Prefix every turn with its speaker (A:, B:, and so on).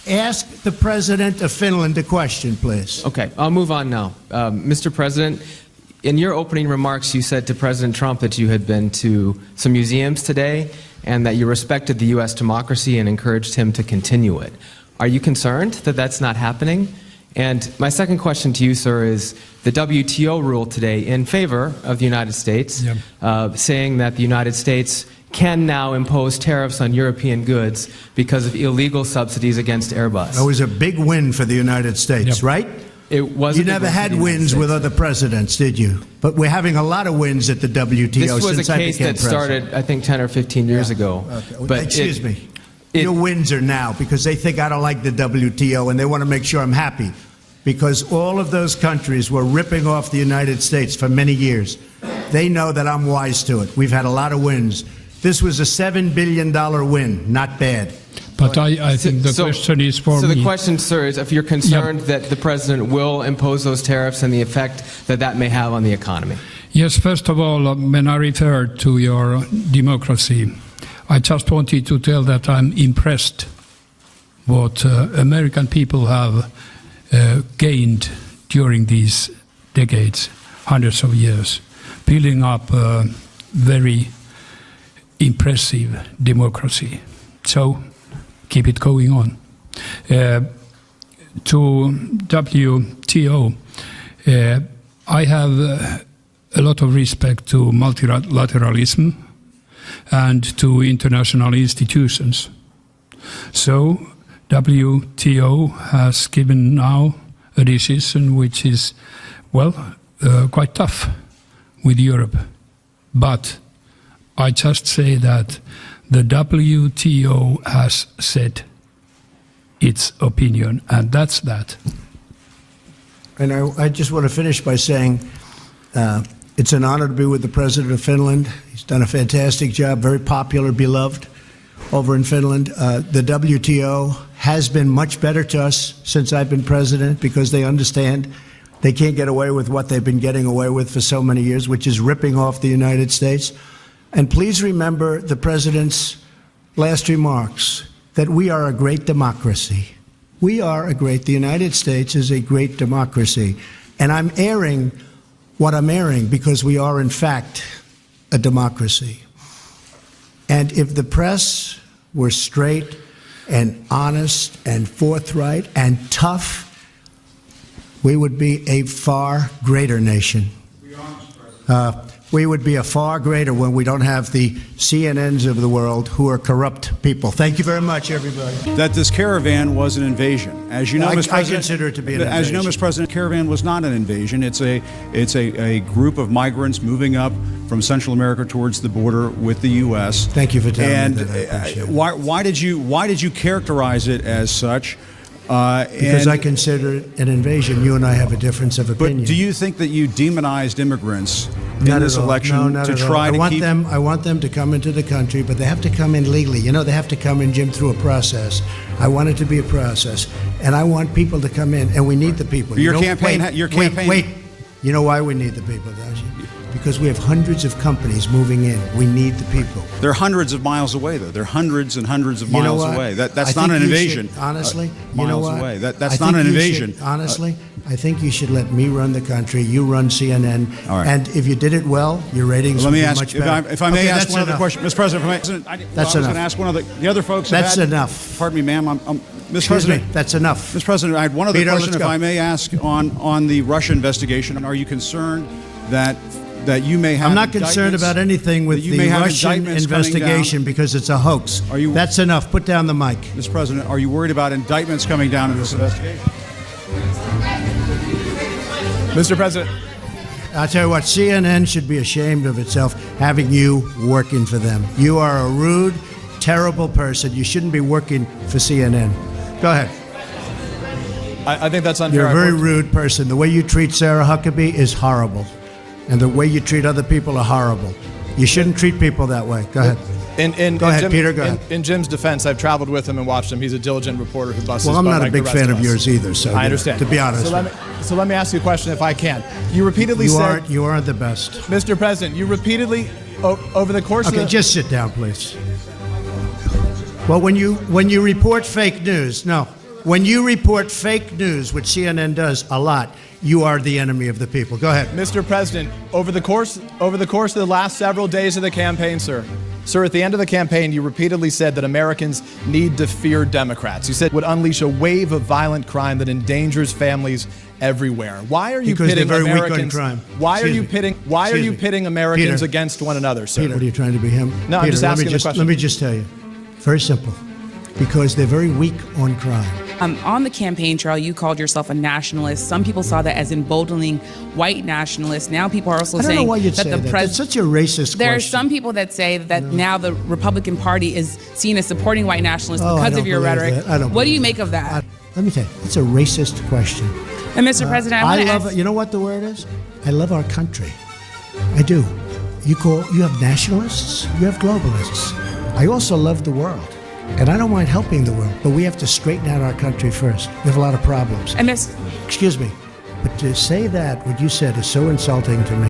A: Ask the President of Finland a question, please.
B: Okay, I'll move on now. Mr. President, in your opening remarks, you said to President Trump that you had been to some museums today and that you respected the U.S. democracy and encouraged him to continue it. Are you concerned that that's not happening? And my second question to you, sir, is the WTO ruled today in favor of the United States, saying that the United States can now impose tariffs on European goods because of illegal subsidies against Airbus.
A: That was a big win for the United States, right?
B: It was.
A: You never had wins with other presidents, did you? But we're having a lot of wins at the WTO
B: this was
A: since
B: a
A: I
B: case
A: became
B: that started, I think, 10 or 15 years ago.
A: Okay.
B: But
A: excuse me. Your wins are now because they think I don't like the WTO and they want to make sure I'm happy. Because all of those countries were ripping off the United States for many years. They know that I'm wise to it. We've had a lot of wins. This was a $7 billion win, not bad.
C: But I think the question is for me.
B: So the question, sir, is if you're concerned that the President will impose those tariffs and the effect that that may have on the economy.
C: Yes, first of all, when I referred to your democracy, I just wanted to tell that I'm impressed what American people have gained during these decades, hundreds of years, building up a very impressive democracy. So keep it going on. To WTO, I have a lot of respect to multilateralism and to international institutions. So WTO has given now a decision which is, well, quite tough with Europe. But I just say that the WTO has said its opinion, and that's that.
A: And I just want to finish by saying it's an honor to be with the President of Finland. He's done a fantastic job, very popular, beloved over in Finland. The WTO has been much better to us since I've been president because they understand they can't get away with what they've been getting away with for so many years, which is ripping off the United States. And please remember the President's last remarks, that we are a great democracy. We are the United States is a great democracy. And I'm airing what I'm airing because we are, in fact, a democracy. And if the press were straight and honest and forthright and tough, we would be a far greater nation. We would be a far greater when we don't have the CNNs of the world who are corrupt people. Thank you very much, everybody.
D: That this caravan was an invasion. As you know, Mr. President,
A: I consider it to be an invasion.
D: As you know, Mr. President, caravan was not an invasion. It's a group of migrants moving up from Central America towards the border with the U.S.
A: Thank you for telling me that. I appreciate it.
D: Why did you characterize it as such?
A: Because I consider it an invasion. You and I have a difference of opinion.
D: But do you think that you demonized immigrants in this election to try to keep them?
A: I want them to come into the country, but they have to come in legally. You know, they have to come in, Jim, through a process. I want it to be a process, and I want people to come in, and we need the people.
D: Your campaign.
A: Wait. You know why we need the people, don't you? Because we have hundreds of companies moving in. We need the people.
D: They're hundreds of miles away, though. They're hundreds and hundreds of miles away. That's not an invasion.
A: Honestly,
D: you know what? That's not an invasion.
A: Honestly, I think you should let me run the country. You run CNN.
D: All right.
A: And if you did it well, your ratings would be much better.
D: If I may ask one other question, Mr. President. I was going to ask one of the other folks.
A: That's enough.
D: Pardon me, ma'am. Mr. President,
A: that's enough.
D: Mr. President, I had one other question, if I may ask, on the Russia investigation. Are you concerned that you may have?
A: I'm not concerned about anything with the Russian investigation because it's a hoax. That's enough. Put down the mic.
D: Mr. President, are you worried about indictments coming down in this investigation?
E: Mr. President.
A: I'll tell you what, CNN should be ashamed of itself having you working for them. You are a rude, terrible person. You shouldn't be working for CNN. Go ahead.
E: I think that's unfair.
A: You're a very rude person. The way you treat Sarah Huckabee is horrible. And the way you treat other people are horrible. You shouldn't treat people that way. Go ahead. Go ahead, Peter. Go ahead.
E: In Jim's defense, I've traveled with him and watched him. He's a diligent reporter who busts.
A: Well, I'm not a big fan of yours either. So
E: I understand.
A: To be honest.
E: So let me ask you a question, if I can. You repeatedly said
A: you aren't the best,
E: Mr. President. You repeatedly over the course of
A: just sit down, please. Well, when you report fake news, no. when you report fake news, which CNN does a lot, you are the enemy of the people. Go ahead.
E: Mr. President, over the course of the last several days of the campaign, sir, at the end of the campaign, you repeatedly said that Americans need to fear Democrats. You said it would unleash a wave of violent crime that endangers families everywhere. Why are you
A: Because
E: pitting
A: they're very weak
E: Americans?
A: on crime.
E: Why are
A: Excuse
E: you
A: me.
E: pitting? Why are
A: Excuse
E: you
A: me.
E: pitting Americans
A: Peter.
E: against one another, sir?
A: Peter, what are you trying to be him?
E: No, I'm
A: Peter,
E: just
A: let me
E: asking the question.
A: Let me just tell you. Very simple. Because they're very weak on crime.
F: On the campaign trail, you called yourself a nationalist. Some people saw that as emboldening white nationalists. Now people are also
A: I don't know
F: saying
A: why you'd
F: that
A: say
F: the
A: that. That's
F: president.
A: such a racist
F: There are
A: question.
F: some people that say that now the Republican Party is seen as supporting white nationalists
A: Oh, I
F: because
A: don't
F: of your
A: believe
F: rhetoric.
A: that. I don't
F: What do you
A: believe
F: make of that?
A: Let me tell you, it's a racist question.
F: And Mr. President, I want to
A: love
F: ask.
A: you know what the word is? I love our country. I do. You have nationalists, you have globalists. I also love the world. And I don't mind helping the world, but we have to straighten out our country first. We have a lot of problems.
F: And Miss.
A: Excuse me, but to say that, what you said is so insulting to me.